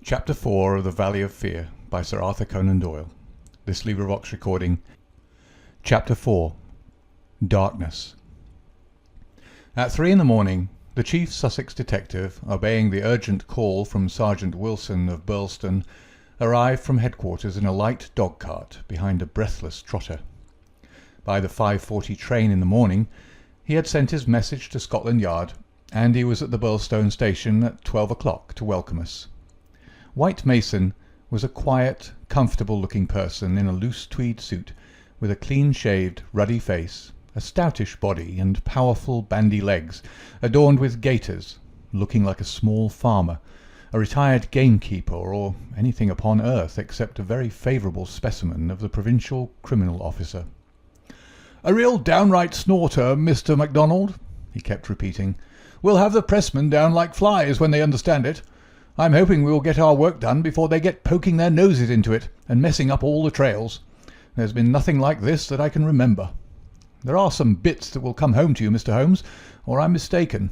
Chapter 4 of The Valley of Fear by Sir Arthur Conan Doyle. This LibriVox recording. Chapter 4. Darkness. At 3 in the morning, the chief Sussex detective, obeying the urgent call from Sergeant Wilson of Birlstone, arrived from headquarters in a light dog-cart behind a breathless trotter. By the 5:40 train in the morning, he had sent his message to Scotland Yard, and he was at the Birlstone station at 12 o'clock to welcome us. White Mason was a quiet, comfortable-looking person in a loose tweed suit, with a clean-shaved, ruddy face, a stoutish body, and powerful bandy legs, adorned with gaiters, looking like a small farmer, a retired gamekeeper, or anything upon earth except a very favourable specimen of the provincial criminal officer. "A real downright snorter, Mr. MacDonald," he kept repeating. "We'll have the pressmen down like flies when they understand it. I'm hoping we will get our work done before they get poking their noses into it and messing up all the trails. There's been nothing like this that I can remember. There are some bits that will come home to you, Mr. Holmes, or I'm mistaken.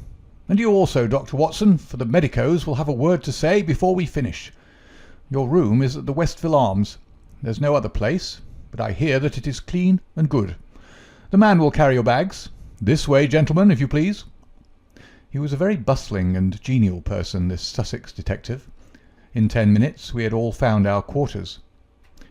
And you also, Dr. Watson, for the medicos will have a word to say before we finish. Your room is at the Westville Arms. There's no other place, but I hear that it is clean and good. The man will carry your bags. This way, gentlemen, if you please." He was a very bustling and genial person, this Sussex detective. In 10 minutes we had all found our quarters.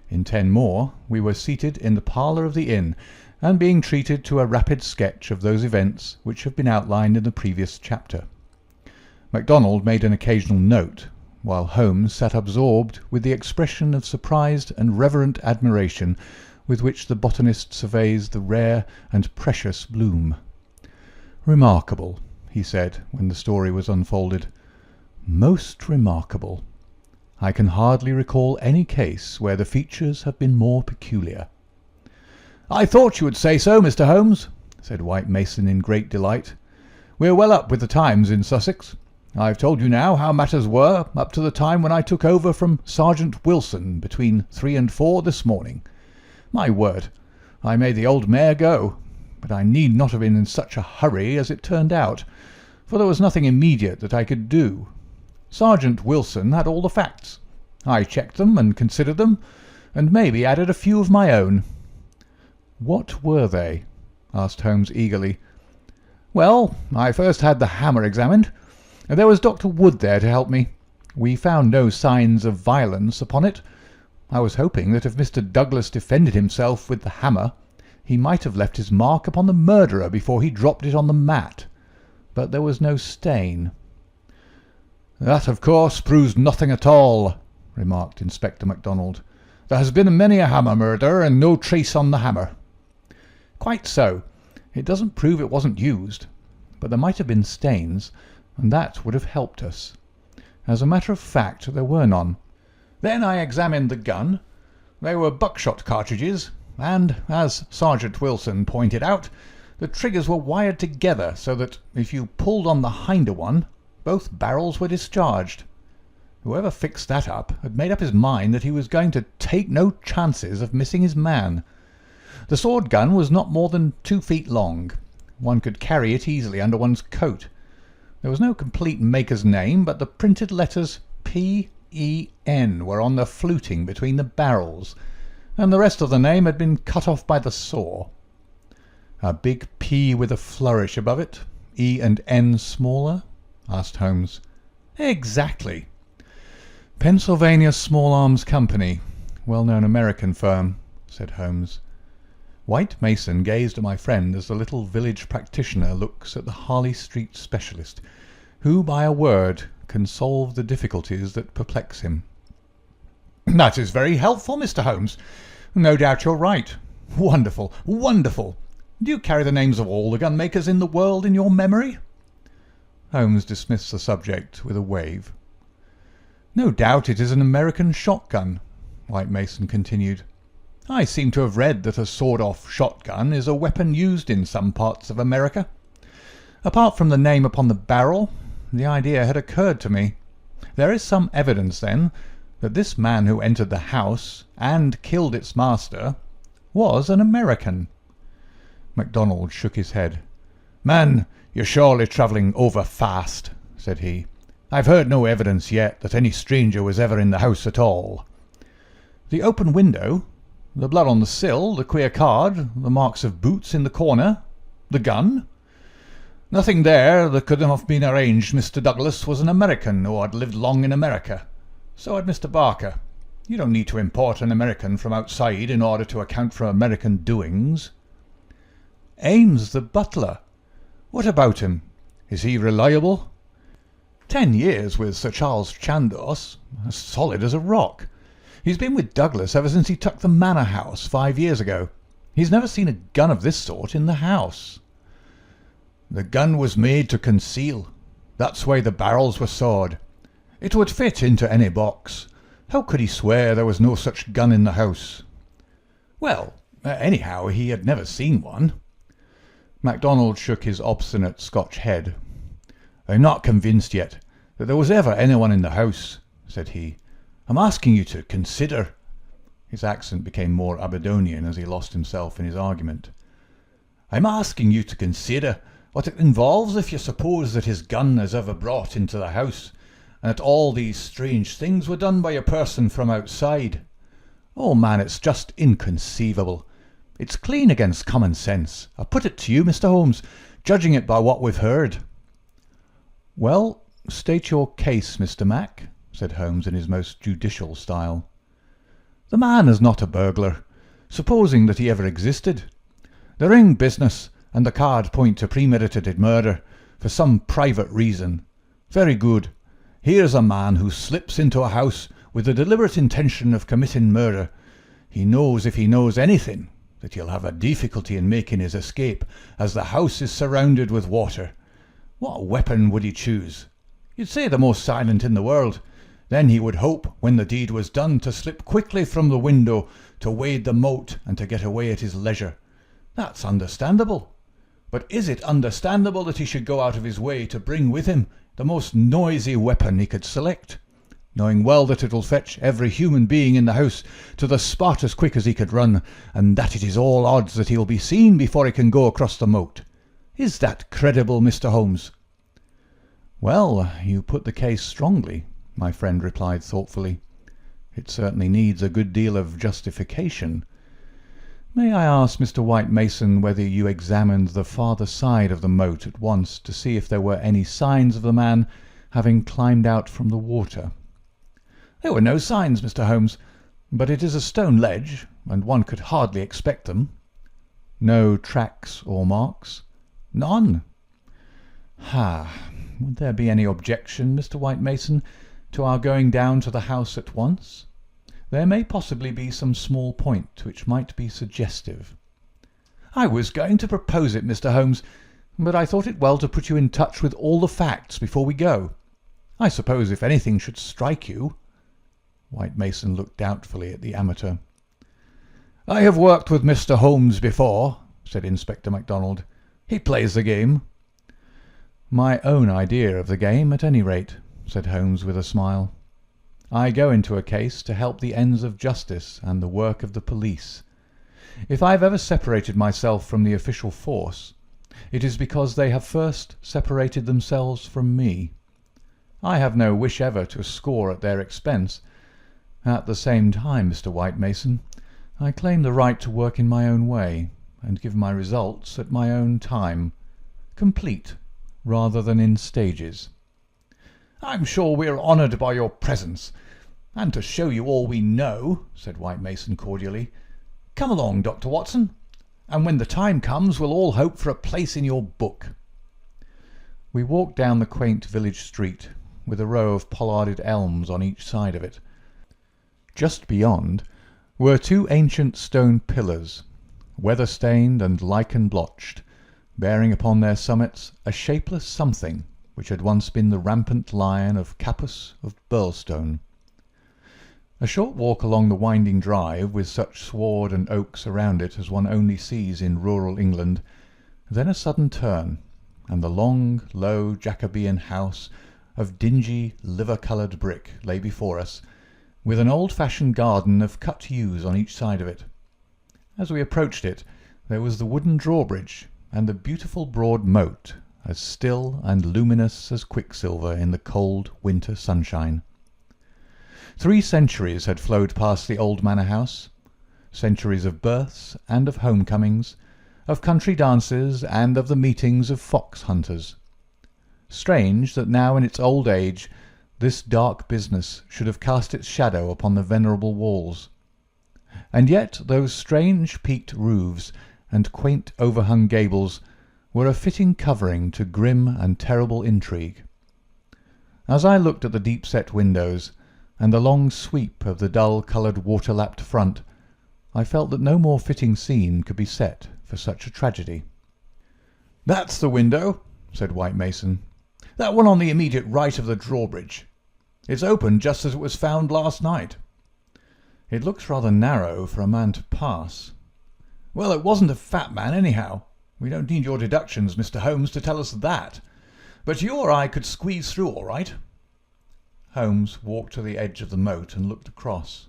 In 10 more we were seated in the parlour of the inn, and being treated to a rapid sketch of those events which have been outlined in the previous chapter. MacDonald made an occasional note, while Holmes sat absorbed with the expression of surprised and reverent admiration with which the botanist surveys the rare and precious bloom. "Remarkable," he said when the story was unfolded. "Most remarkable. I can hardly recall any case where the features have been more peculiar." "I thought you would say so, Mr. Holmes," said White Mason in great delight. "We're well up with the times in Sussex. I've told you now how matters were up to the time when I took over from Sergeant Wilson between 3 and 4 this morning. My word, I made the old mare go, but I need not have been in such a hurry as it turned out, for there was nothing immediate that I could do. Sergeant Wilson had all the facts. I checked them and considered them, and maybe added a few of my own." "What were they?" asked Holmes eagerly. "Well, I first had the hammer examined, and there was Dr. Wood there to help me. We found no signs of violence upon it. I was hoping that if Mr. Douglas defended himself with the hammer, he might have left his mark upon the murderer before he dropped it on the mat. But there was no stain." "That, of course, proves nothing at all," remarked Inspector MacDonald. "There has been many a hammer murder, and no trace on the hammer." "Quite so. It doesn't prove it wasn't used. But there might have been stains, and that would have helped us. As a matter of fact, there were none. Then I examined the gun. They were buckshot cartridges, and, as Sergeant Wilson pointed out, the triggers were wired together so that if you pulled on the hinder one, both barrels were discharged. Whoever fixed that up had made up his mind that he was going to take no chances of missing his man. The sword gun was not more than 2 feet long. One could carry it easily under one's coat. There was no complete maker's name, but the printed letters P.E.N. were on the fluting between the barrels, and the rest of the name had been cut off by the saw. "A big P with a flourish above it, E and N smaller?" asked Holmes. "Exactly." "Pennsylvania Small Arms Company, well-known American firm," said Holmes. White Mason gazed at my friend as the little village practitioner looks at the Harley Street specialist, who by a word can solve the difficulties that perplex him. "That is very helpful, Mr. Holmes. No doubt you're right. Wonderful, wonderful. Do you carry the names of all the gunmakers in the world in your memory?" Holmes dismissed the subject with a wave. "No doubt it is an American shotgun," White Mason continued. "I seem to have read that a sawed-off shotgun is a weapon used in some parts of America. Apart from the name upon the barrel, the idea had occurred to me. There is some evidence, then, that this man who entered the house and killed its master was an American." MacDonald shook his head. "Man, you're surely travelling over fast," said he. I've heard no evidence yet that any stranger was ever in the house at all. The open window, the blood on the sill, the queer card, the marks of boots in the corner, the gun. Nothing there that could have been arranged. Mr. Douglas was an American or had lived long in America. So had Mr. Barker. You don't need to import an American from outside in order to account for American doings. Ames, the butler. What about him? Is he reliable? 10 years with Sir Charles Chandos, as solid as a rock. He's been with Douglas ever since he took the manor house 5 years ago. He's never seen a gun of this sort in the house. The gun was made to conceal. That's why the barrels were sawed. It would fit into any box. How could he swear there was no such gun in the house? Well, anyhow, he had never seen one. MacDonald shook his obstinate Scotch head. I'm not convinced yet that there was ever anyone in the house, said he. I'm asking you to consider. His accent became more Aberdonian as he lost himself in his argument. I'm asking you to consider what it involves if you suppose that his gun is ever brought into the house, and that all these strange things were done by a person from outside. Oh, man, it's just inconceivable. It's clean against common sense. I put it to you, Mr. Holmes, judging it by what we've heard. Well, state your case, Mr. Mac, said Holmes in his most judicial style. The man is not a burglar, supposing that he ever existed. The ring business and the card point to premeditated murder for some private reason. Very good. Here's a man who slips into a house with the deliberate intention of committing murder. He knows, if he knows anything, that he'll have a difficulty in making his escape, as the house is surrounded with water. What weapon would he choose? You'd say the most silent in the world. Then he would hope, when the deed was done, to slip quickly from the window, to wade the moat, and to get away at his leisure. That's understandable. But is it understandable that he should go out of his way to bring with him the most noisy weapon he could select, knowing well that it will fetch every human being in the house to the spot as quick as he could run, and that it is all odds that he will be seen before he can go across the moat? Is that credible, Mr. Holmes? Well, you put the case strongly, my friend replied thoughtfully. It certainly needs a good deal of justification. May I ask, Mr. White Mason, whether you examined the farther side of the moat at once to see if there were any signs of the man having climbed out from the water? There were no signs, Mr. Holmes, but it is a stone ledge, and one could hardly expect them. No tracks or marks? None. Would there be any objection, Mr. White Mason, to our going down to the house at once? There may possibly be some small point which might be suggestive. I was going to propose it, Mr. Holmes, but I thought it well to put you in touch with all the facts before we go. I suppose if anything should strike you— White Mason looked doubtfully at the amateur. I have worked with Mr. Holmes before, said Inspector MacDonald. He plays the game. My own idea of the game, at any rate, said Holmes with a smile. I go into a case to help the ends of justice and the work of the police. If I have ever separated myself from the official force, it is because they have first separated themselves from me. I have no wish ever to score at their expense. At the same time, Mr. White Mason, I claim the right to work in my own way and give my results at my own time, complete rather than in stages. I'm sure we are honoured by your presence, and to show you all we know, said White Mason cordially. Come along, Dr. Watson, and when the time comes we'll all hope for a place in your book. We walked down the quaint village street, with a row of pollarded elms on each side of it. Just beyond were two ancient stone pillars, weather-stained and lichen-blotched, bearing upon their summits a shapeless something which had once been the rampant lion of Capus of Birlstone. A short walk along the winding drive, with such sward and oaks around it as one only sees in rural England, then a sudden turn, and the long, low Jacobean house of dingy, liver-coloured brick lay before us, with an old-fashioned garden of cut yews on each side of it. As we approached it, there was the wooden drawbridge and the beautiful broad moat as still and luminous as quicksilver in the cold winter sunshine. 3 centuries had flowed past the old manor house, centuries of births and of homecomings, of country dances and of the meetings of fox hunters. Strange that now in its old age this dark business should have cast its shadow upon the venerable walls. And yet those strange peaked roofs and quaint overhung gables were a fitting covering to grim and terrible intrigue. As I looked at the deep-set windows and the long sweep of the dull-coloured water-lapped front, I felt that no more fitting scene could be set for such a tragedy. "That's the window," said White Mason. "That one on the immediate right of the drawbridge. It's open just as it was found last night." "It looks rather narrow for a man to pass." "Well, it wasn't a fat man anyhow. We don't need your deductions, Mr. Holmes, to tell us that. But you or I could squeeze through all right." Holmes walked to the edge of the moat and looked across.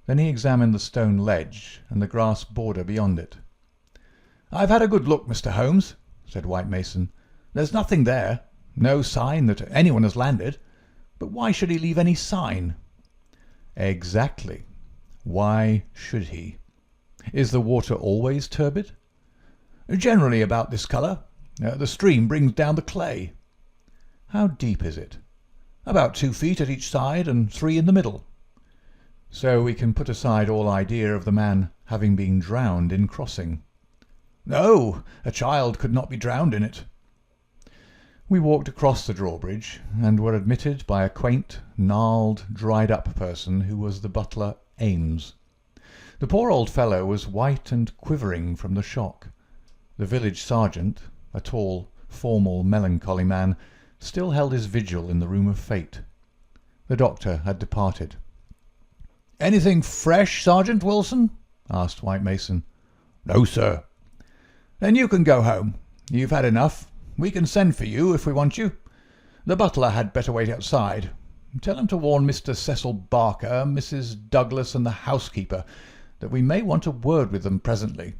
Then he examined the stone ledge and the grass border beyond it. "I've had a good look, Mr. Holmes," said White Mason. "There's nothing there, no sign that anyone has landed. But why should he leave any sign?" "Exactly. Why should he? Is the water always turbid?" "Generally about this colour. The stream brings down the clay." "How deep is it?" "About 2 feet at each side and 3 in the middle." "So we can put aside all idea of the man having been drowned in crossing." "No, a child could not be drowned in it." We walked across the drawbridge and were admitted by a quaint, gnarled, dried-up person who was the butler Ames. The poor old fellow was white and quivering from the shock. The village sergeant, a tall, formal, melancholy man, still held his vigil in the room of fate. The doctor had departed. "Anything fresh, Sergeant Wilson?" asked White Mason. "No, sir." "Then you can go home. You've had enough. We can send for you if we want you. The butler had better wait outside. Tell him to warn Mr. Cecil Barker, Mrs. Douglas, and the housekeeper that we may want a word with them presently.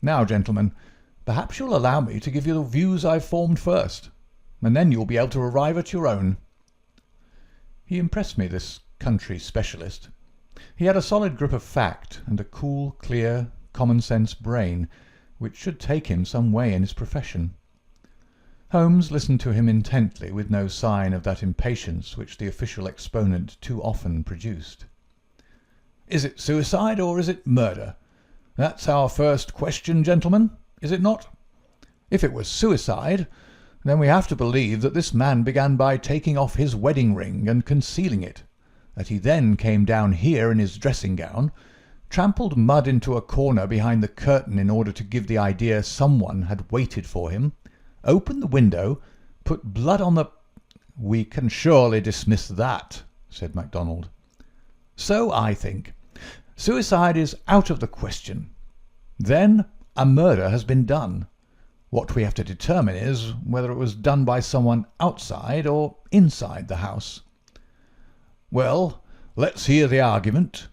Now, gentlemen, perhaps you'll allow me to give you the views I've formed first, and then you'll be able to arrive at your own." He impressed me, this country specialist. He had a solid grip of fact and a cool, clear, common-sense brain, which should take him some way in his profession. Holmes listened to him intently, with no sign of that impatience which the official exponent too often produced. "Is it suicide or is it murder? That's our first question, gentlemen, is it not? If it was suicide, then we have to believe that this man began by taking off his wedding ring and concealing it, that he then came down here in his dressing-gown, trampled mud into a corner behind the curtain in order to give the idea someone had waited for him, opened the window, put blood on the—" "We can surely dismiss that," said MacDonald. "So I think. Suicide is out of the question. Then a murder has been done. What we have to determine is whether it was done by someone outside or inside the house." "Well, let's hear the argument."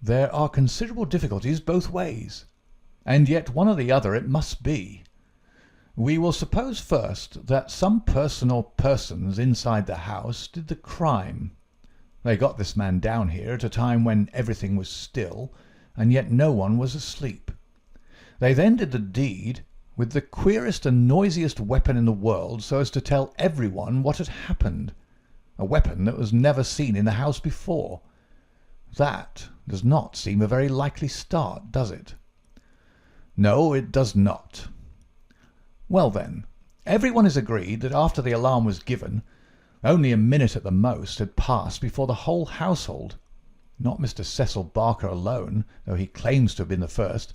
"There are considerable difficulties both ways, and yet one or the other it must be. We will suppose first that some person or persons inside the house did the crime. They got this man down here at a time when everything was still, and yet no one was asleep. They then did the deed with the queerest and noisiest weapon in the world, so as to tell everyone what had happened, a weapon that was never seen in the house before. That does not seem a very likely start, does it?" "No, it does not." "Well then, everyone is agreed that after the alarm was given, only a minute at the most had passed before the whole household, not Mr. Cecil Barker alone, though he claims to have been the first,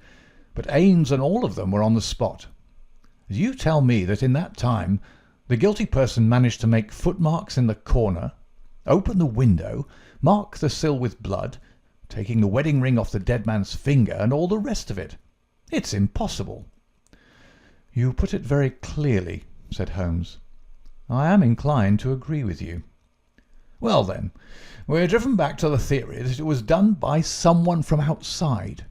but Ames and all of them were on the spot. You tell me that in that time the guilty person managed to make footmarks in the corner, open the window, mark the sill with blood, taking the wedding ring off the dead man's finger, and all the rest of it. It's impossible." "You put it very clearly," said Holmes. "I am inclined to agree with you." "Well then, we're driven back to the theory that it was done by someone from outside.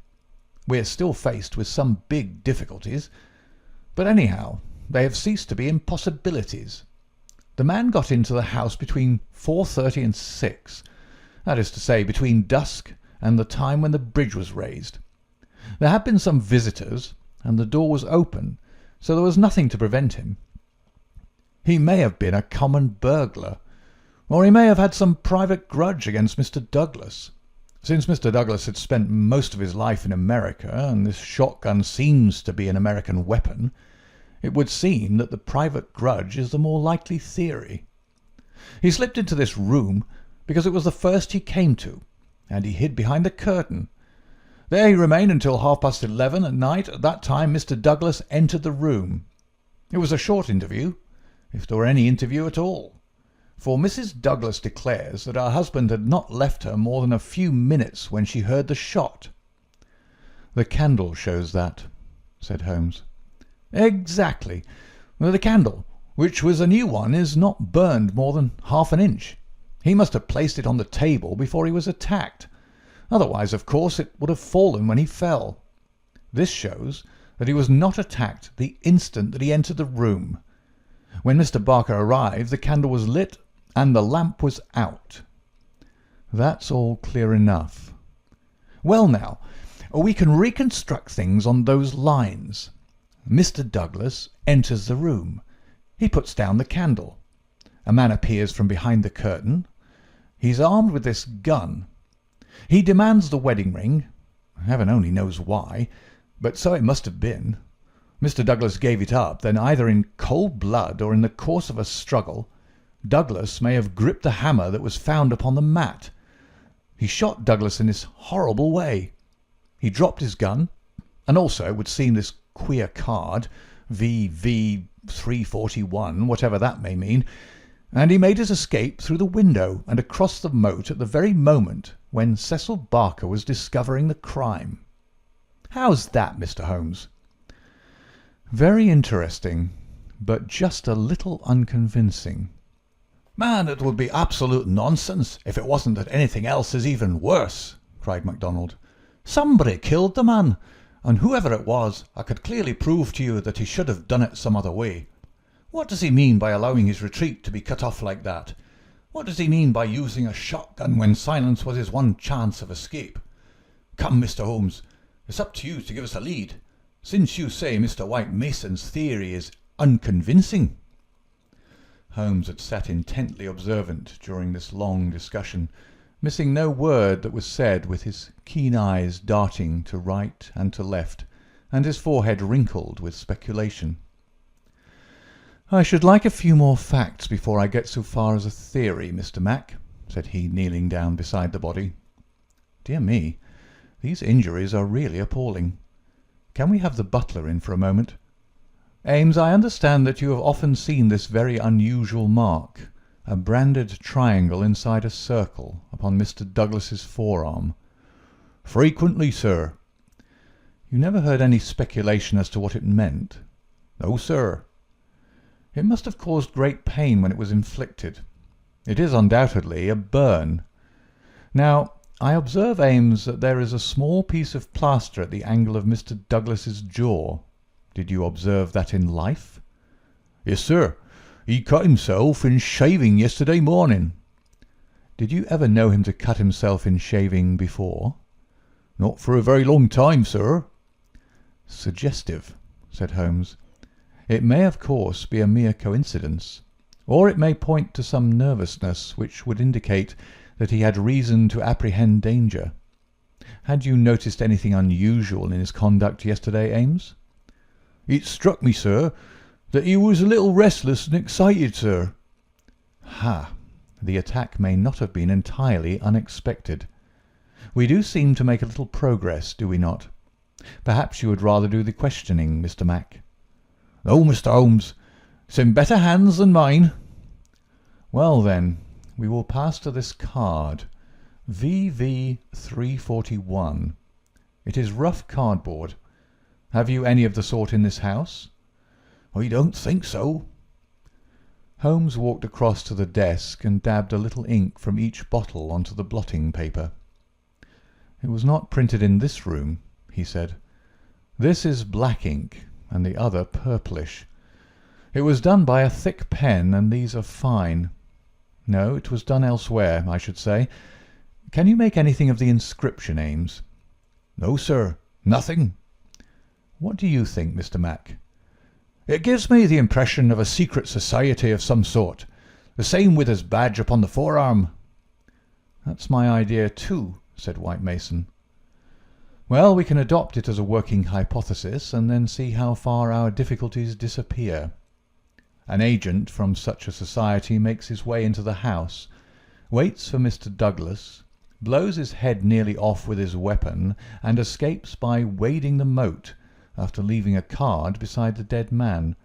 We're still faced with some big difficulties, but anyhow, they have ceased to be impossibilities. The man got into the house between 4:30 and 6, that is to say, between dusk and the time when the bridge was raised. There had been some visitors, and the door was open, so there was nothing to prevent him. He may have been a common burglar, or he may have had some private grudge against Mr. Douglas. Since Mr. Douglas had spent most of his life in America, and this shotgun seems to be an American weapon, it would seem that the private grudge is the more likely theory. He slipped into this room because it was the first he came to, and he hid behind the curtain. There he remained until 11:30 at night. At that time Mr. Douglas entered the room. It was a short interview, if there were any interview at all, for Mrs. Douglas declares that her husband had not left her more than a few minutes when she heard the shot. "The candle shows that," said Holmes. "Exactly. The candle, which was a new one, is not burned more than half an inch. He must have placed it on the table before he was attacked. Otherwise, of course, it would have fallen when he fell. This shows that he was not attacked the instant that he entered the room. When Mr. Barker arrived, the candle was lit and the lamp was out." "That's all clear enough." "Well now, we can reconstruct things on those lines. Mr. Douglas enters the room. He puts down the candle. A man appears from behind the curtain. He's armed with this gun. He demands the wedding ring. Heaven only knows why, but so it must have been. Mr. Douglas gave it up. Then, either in cold blood or in the course of a struggle, Douglas may have gripped the hammer that was found upon the mat. He shot Douglas in this horrible way. He dropped his gun, and also, it would seem, this queer card, VV 341, whatever that may mean, and he made his escape through the window and across the moat at the very moment when Cecil Barker was discovering the crime. How's that, Mr. Holmes?" "Very interesting, but just a little unconvincing." "Man, it would be absolute nonsense if it wasn't that anything else is even worse," cried MacDonald. "Somebody killed the man, and whoever it was, I could clearly prove to you that he should have done it some other way. What does he mean by allowing his retreat to be cut off like that? What does he mean by using a shotgun when silence was his one chance of escape? Come, Mr. Holmes, it's up to you to give us a lead, since you say Mr. White Mason's theory is unconvincing." Holmes had sat intently observant during this long discussion, missing no word that was said, with his keen eyes darting to right and to left, and his forehead wrinkled with speculation. "I should like a few more facts before I get so far as a theory, Mr. Mac," said he, kneeling down beside the body. "Dear me, these injuries are really appalling. Can we have the butler in for a moment? Ames, I understand that you have often seen this very unusual mark, a branded triangle inside a circle upon Mr. Douglas's forearm." "Frequently, sir." "You never heard any speculation as to what it meant?" "No, sir." "It must have caused great pain when it was inflicted. It is undoubtedly a burn. Now, I observe, Ames, that there is a small piece of plaster at the angle of Mr. Douglas's jaw. Did you observe that in life?" "Yes, sir. He cut himself in shaving yesterday morning." "Did you ever know him to cut himself in shaving before?" "Not for a very long time, sir." "Suggestive," said Holmes. "It may, of course, be a mere coincidence, or it may point to some nervousness which would indicate that he had reason to apprehend danger. Had you noticed anything unusual in his conduct yesterday, Ames?" "It struck me, sir, that he was a little restless and excited, sir." "Ha! The attack may not have been entirely unexpected. We do seem to make a little progress, do we not? Perhaps you would rather do the questioning, Mr. Mac?" "No, Mr. Holmes. It's in better hands than mine." "Well, then, we will pass to this card, VV 341. It is rough cardboard. Have you any of the sort in this house?" "I don't think so." Holmes walked across to the desk and dabbed a little ink from each bottle onto the blotting paper. "It was not printed in this room," he said. "This is black ink, and the other purplish. It was done by a thick pen, and these are fine. No, it was done elsewhere, I should say. Can you make anything of the inscription, Ames?" "No, sir, nothing." "What do you think, Mr. Mac?" "It gives me the impression of a secret society of some sort. The same with his badge upon the forearm." "That's my idea too," said White Mason. "Well, we can adopt it as a working hypothesis, and then see how far our difficulties disappear. An agent from such a society makes his way into the house, waits for Mr. Douglas, blows his head nearly off with his weapon, and escapes by wading the moat, after leaving a card beside the dead man,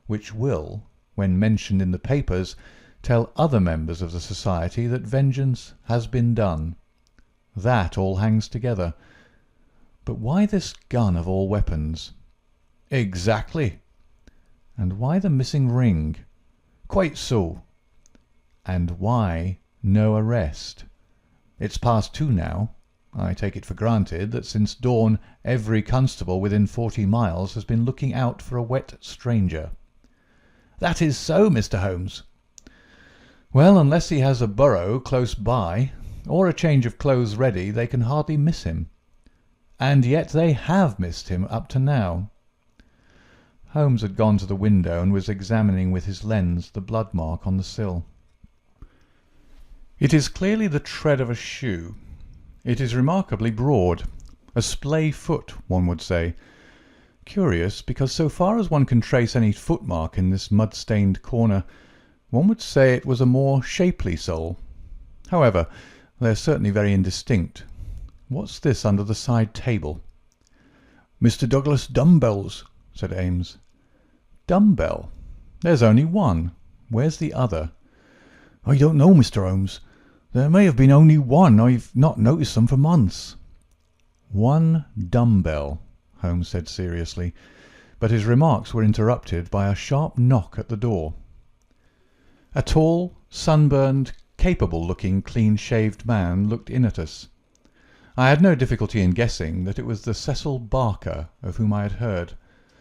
which will, when mentioned in the papers, tell other members of the society that vengeance has been done. That all hangs together. But why this gun of all weapons?" "Exactly." "And why the missing ring?" "Quite so." "And why no arrest? It's past 2 now. I take it for granted that since dawn every constable within 40 miles has been looking out for a wet stranger." "That is so, Mr. Holmes." "Well, unless he has a burrow close by, or a change of clothes ready, they can hardly miss him. And yet they have missed him up to now." Holmes had gone to the window and was examining with his lens the blood mark on the sill. "It is clearly the tread of a shoe. It is remarkably broad. A splay foot, one would say. Curious, because so far as one can trace any footmark in this mud-stained corner, one would say it was a more shapely sole. However, they are certainly very indistinct. What's this under the side table?" "Mr. Douglas' dumbbells," said Ames. "Dumbbell? There's only one. Where's the other?" "I don't know, Mr. Holmes. There may have been only one. I've not noticed them for months." "One dumbbell," Holmes said seriously, but his remarks were interrupted by a sharp knock at the door. A tall, sunburned, capable-looking, clean-shaved man looked in at us. I had no difficulty in guessing that it was the Cecil Barker of whom I had heard.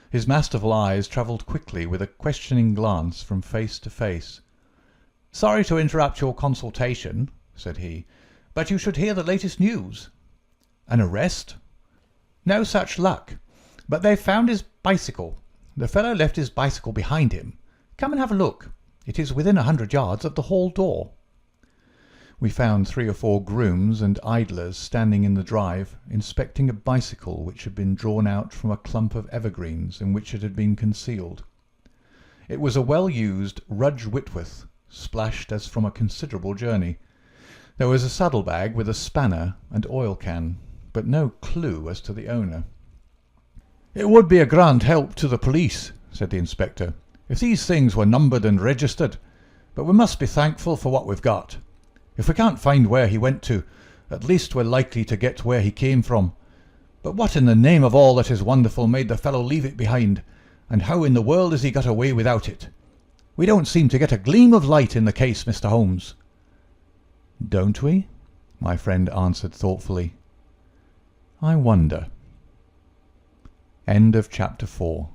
His masterful eyes travelled quickly with a questioning glance from face to face. "Sorry to interrupt your consultation," said he, "but you should hear the latest news." "An arrest?" "No such luck. But they've found his bicycle. The fellow left his bicycle behind him. Come and have a look. It is within 100 yards of the hall door." We found 3 or 4 grooms and idlers standing in the drive, inspecting a bicycle which had been drawn out from a clump of evergreens in which it had been concealed. It was a well-used Rudge Whitworth, splashed as from a considerable journey. There was a saddle-bag with a spanner and oil can, but no clue as to the owner. "It would be a grand help to the police," said the inspector, "if these things were numbered and registered, but we must be thankful for what we've got. If we can't find where he went to, at least we're likely to get where he came from. But what in the name of all that is wonderful made the fellow leave it behind, and how in the world has he got away without it? We don't seem to get a gleam of light in the case, Mr. Holmes." "Don't we?" my friend answered thoughtfully. "I wonder." End of chapter 4.